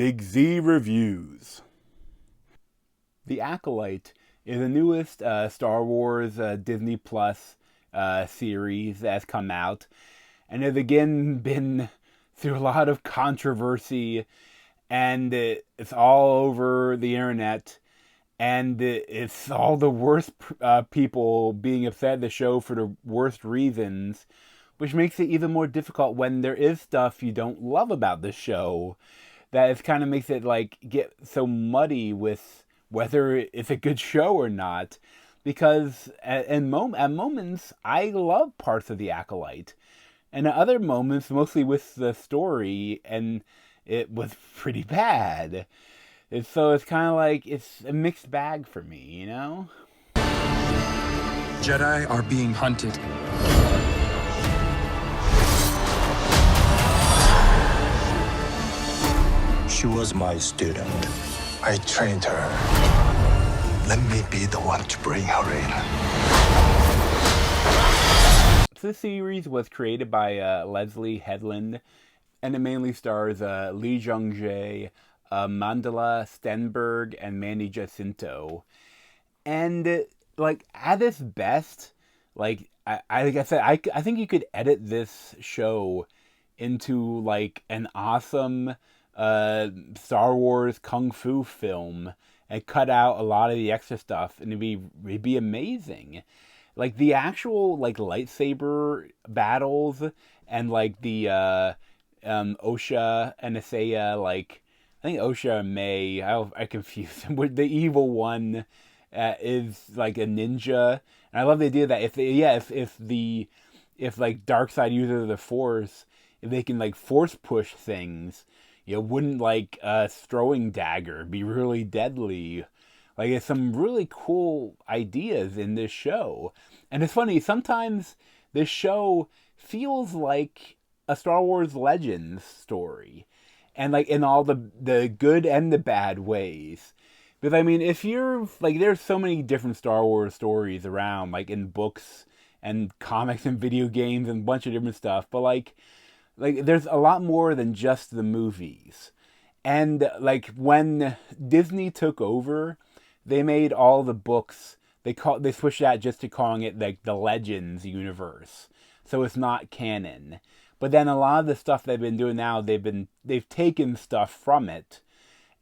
Big Z Reviews. The Acolyte is the newest Star Wars Disney Plus series that has come out, and has again been through a lot of controversy, and it's all over the internet, and it's all the worst people being upset at the show for the worst reasons, which makes it even more difficult when there is stuff you don't love about the show. That it kind of makes it like get so muddy with whether it's a good show or not. Because at moments, I love parts of The Acolyte. And at other moments, mostly with the story, and it was pretty bad. So it's kind of like, it's a mixed bag for me, you know? Jedi are being hunted. She was my student. I trained her. Let me be the one to bring her in. This series was created by Leslie Headland, and it mainly stars Lee Jung-jae, Mandela Stenberg, and Manny Jacinto. And like at its best, like like I said, I think you could edit this show into like an awesome Star Wars kung fu film and cut out a lot of the extra stuff, and it'd be amazing. Like the actual like lightsaber battles and like the Osha and Asaya, like I think Osha and May, I confuse them. The evil one is like a ninja, and I love the idea that if like dark side users of the Force, if they can like force push things, wouldn't like a throwing dagger be really deadly? Like, it's some really cool ideas in this show. And it's funny, sometimes this show feels like a Star Wars Legends story. And like in all the good and the bad ways. Because I mean, if you're like, there's so many different Star Wars stories around, like in books and comics and video games and a bunch of different stuff. But like there's a lot more than just the movies. And like when Disney took over, they made all the books, they switched that just to calling it like the Legends universe. So it's not canon. But then a lot of the stuff they've been doing now, they've taken stuff from it.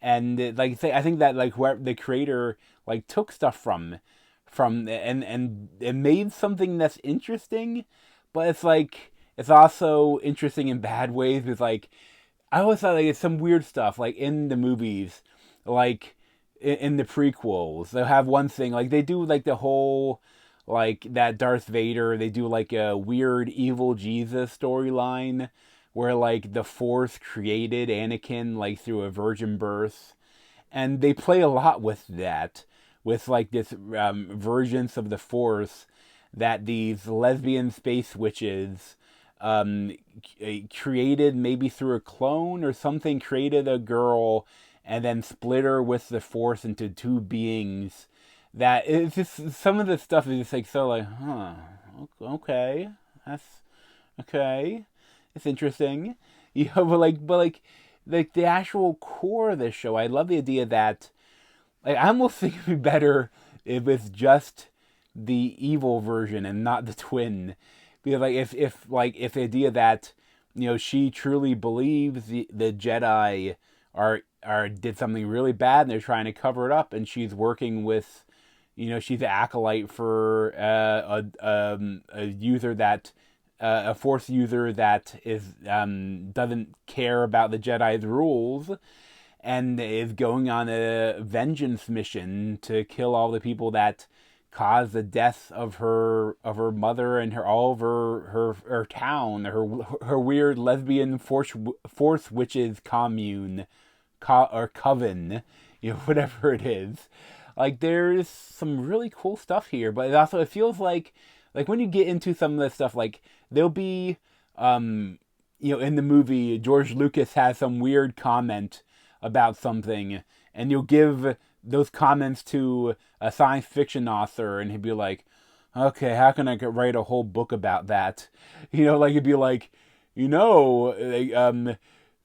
And like I think that like where the creator like took stuff from and made something that's interesting, but it's like it's also interesting in bad ways. It's like, I always thought like it's some weird stuff, like in the movies, like in the prequels, they'll have one thing, like they do like the whole, like that Darth Vader, they do like a weird evil Jesus storyline, where like the Force created Anakin like through a virgin birth. And they play a lot with that, with like this versions of the Force that these lesbian space witches created, maybe through a clone or something, created a girl and then split her with the Force into two beings. That it's just, some of the stuff is just like so like, okay, that's okay, it's interesting, but the actual core of this show, I love the idea that like I almost think it'd be better if it's just the evil version and not the twin. Because like if the idea that she truly believes the Jedi are did something really bad and they're trying to cover it up, and she's working with she's an acolyte for a user that a Force user that is doesn't care about the Jedi's rules and is going on a vengeance mission to kill all the people that caused the death of her mother and all of her town, her weird lesbian force witches commune, or coven, whatever it is. Like there's some really cool stuff here, but it feels like when you get into some of this stuff, like there'll be in the movie George Lucas has some weird comment about something, and you'll give those comments to a science fiction author, and he'd be like, okay, how can I write a whole book about that? Like it'd be like,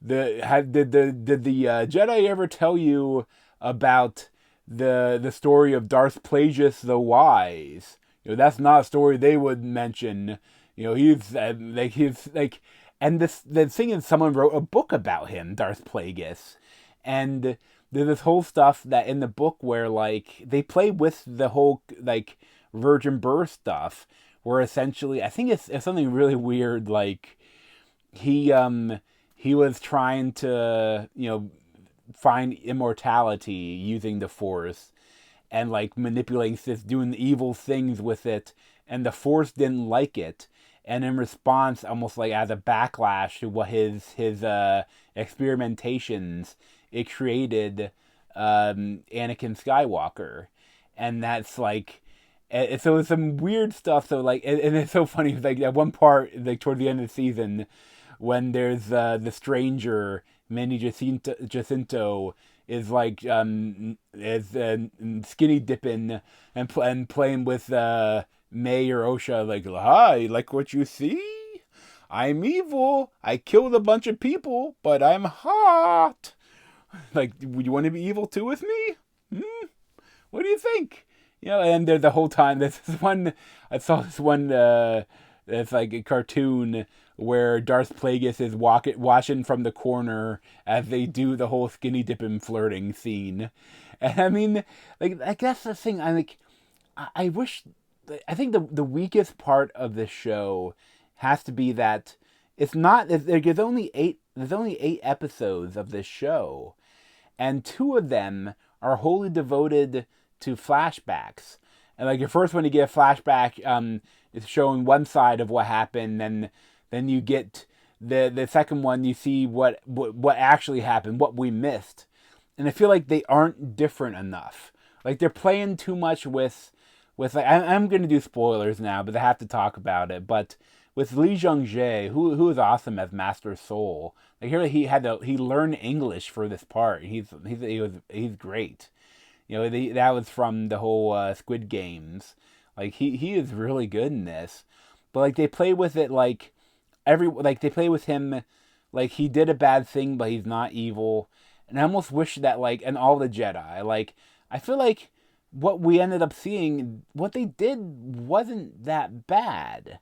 did the Jedi ever tell you about the story of Darth Plagueis the Wise? That's not a story they would mention. He's like, and the thing is, someone wrote a book about him, Darth Plagueis, and there's this whole stuff that in the book where like they play with the whole like virgin birth stuff, where essentially I think it's something really weird, like he was trying to find immortality using the Force, and like manipulating this, doing evil things with it, and the Force didn't like it, and in response, almost like as a backlash to what his experimentations, it created Anakin Skywalker, and that's like. So it's some weird stuff. So like, and it's so funny. Like at one part, like toward the end of the season, when there's the stranger Manny Jacinto is like is skinny dipping and playing with May or Osha, like, hi, like what you see? I'm evil. I killed a bunch of people, but I'm hot. Like, would you want to be evil too with me? What do you think? And the whole time, I saw this one, it's like a cartoon where Darth Plagueis is watching from the corner as they do the whole skinny dipping flirting scene. And I mean, like that's the thing. I think the weakest part of this show has to be that it's not. There's only 8 episodes of this show, and 2 of them are wholly devoted to flashbacks. And like your first one, you get a flashback, is showing one side of what happened, and then you get the second one, you see what actually happened, what we missed. And I feel like they aren't different enough. Like they're playing too much with like, I'm going to do spoilers now, but I have to talk about it. But with Jung-jae, who is awesome as Master Soul, like here he learned English for this part. He's great. That was from the whole Squid Games. Like he is really good in this. But like they play with it like they play with him like he did a bad thing, but he's not evil. And I almost wish that like in all the Jedi, like I feel like what we ended up seeing, what they did wasn't that bad.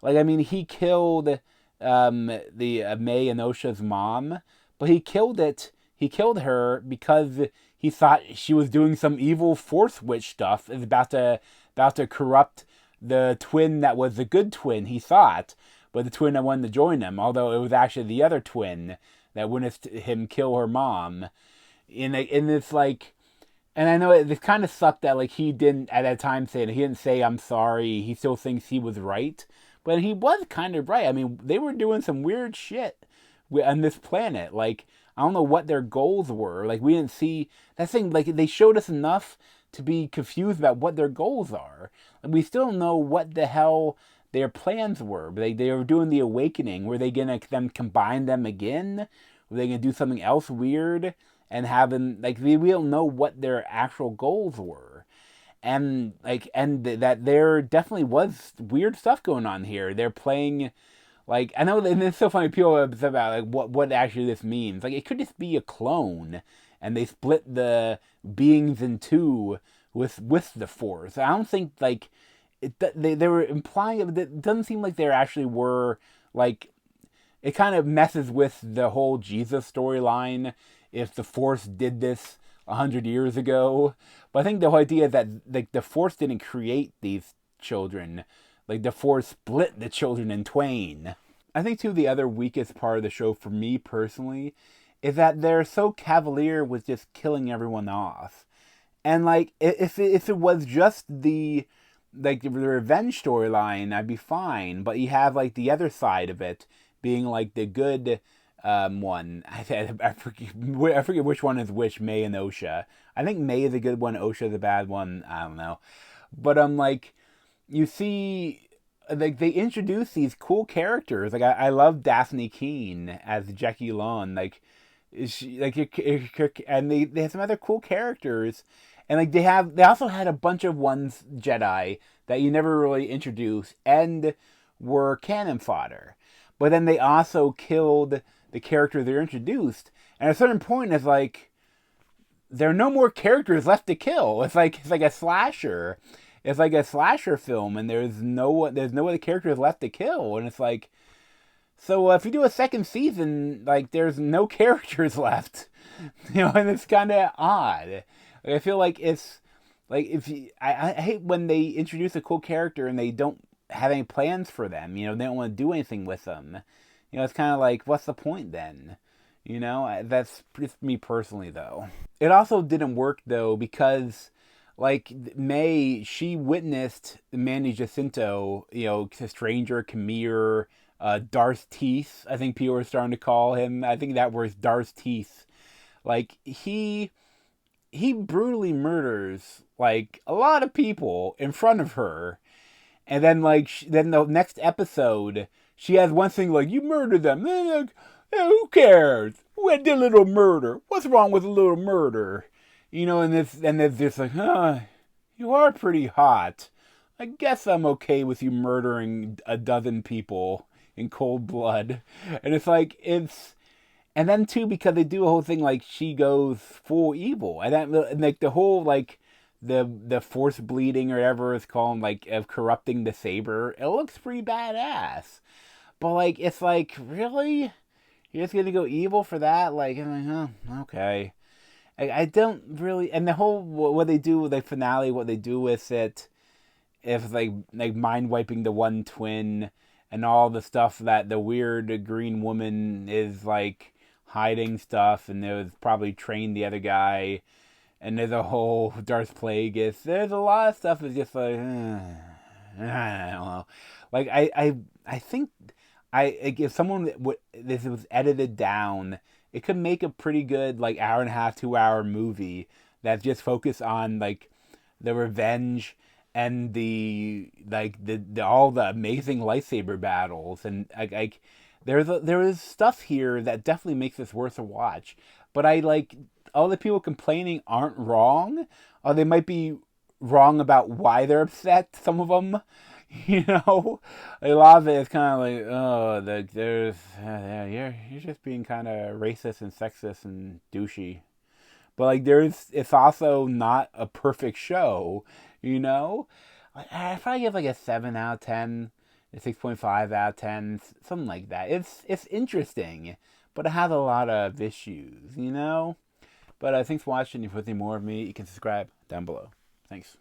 Like I mean, he killed the May and Osha's mom, but he killed her because he thought she was doing some evil Force witch stuff. Is about to corrupt the twin that was the good twin, he thought, but the twin that wanted to join him, although it was actually the other twin that witnessed him kill her mom. And it's like, and I know it kind of sucked that like he didn't at that time he didn't say I'm sorry. He still thinks he was right, but he was kind of right. I mean, they were doing some weird shit on this planet. Like I don't know what their goals were. Like we didn't see that thing. Like they showed us enough to be confused about what their goals are. And we still don't know what the hell their plans were. They were doing the awakening. Were they gonna then combine them again? Were they gonna do something else weird and have them like we don't know what their actual goals were. And that there definitely was weird stuff going on here. They're playing. Like, I know, and it's so funny, people are upset about, like, what actually this means. Like, it could just be a clone, and they split the beings in 2 with the Force. I don't think, like, they were implying, it doesn't seem like there actually were, like, it kind of messes with the whole Jesus storyline if the Force did this 100 years ago. But I think the whole idea that, like, the Force didn't create these children. Like, the Force split the children in twain. I think, too, the other weakest part of the show, for me personally, is that they're so cavalier with just killing everyone off. And, like, if it was just the revenge storyline, I'd be fine. But you have, like, the other side of it being, like, the good one. I forget which one is which, May and Osha. I think May is a good one, Osha is a bad one. I don't know. But, like, you see, like, they introduce these cool characters. Like, I love Daphne Keene as Jackie Lon. Like, and they have some other cool characters. And, like, they also had a bunch of ones Jedi that you never really introduced and were cannon fodder. But then they also killed the characters they're introduced. And at a certain point, it's like there are no more characters left to kill. It's like a slasher. It's like a slasher film, and there's no other characters left to kill. And it's like, so if you do a second season, like there's no characters left, and it's kind of odd. Like, I feel like it's like if you, I hate when they introduce a cool character and they don't have any plans for them. They don't want to do anything with them. It's kind of like, what's the point then? That's just me personally, though. It also didn't work, though, because, like, May, she witnessed Manny Jacinto, Stranger, Khmer, Darth Teeth, I think people were starting to call him. I think that was Darth Teeth. Like, he brutally murders, like, a lot of people in front of her. And then, like, then the next episode, she has one thing like, you murdered them. Like, who cares? We did a little murder. What's wrong with a little murder? And it's just like, you are pretty hot. I guess I'm okay with you murdering a dozen people in cold blood. And it's like, and then too, because they do a whole thing like she goes full evil. And like the whole, like, the force bleeding or whatever it's called, like, of corrupting the saber, it looks pretty badass. But, like, it's like, really? You're just gonna go evil for that? Like, I'm like, oh, okay. I don't really, and the whole, what they do with the finale, what they do with it, if like mind wiping the one twin, and all the stuff that the weird green woman is, like, hiding stuff, and it was probably trained the other guy, and there's a whole Darth Plagueis. There's a lot of stuff that's just like, I don't know. Like, I think, if someone this was edited down, it could make a pretty good, like, hour and a half, 2 hour movie that just focused on, like, the revenge and the all the amazing lightsaber battles, and like there is stuff here that definitely makes this worth a watch. But all the people complaining aren't wrong, or they might be wrong about why they're upset. Some of them, a lot of it is kind of like, oh, there's you're just being kind of racist and sexist and douchey. But, like, it's also not a perfect show, I probably give, like, a 7 out of 10, a 6.5 out of 10, something like that. It's interesting, but it has a lot of issues, But thanks for watching. If you want to see more of me, you can subscribe down below. Thanks.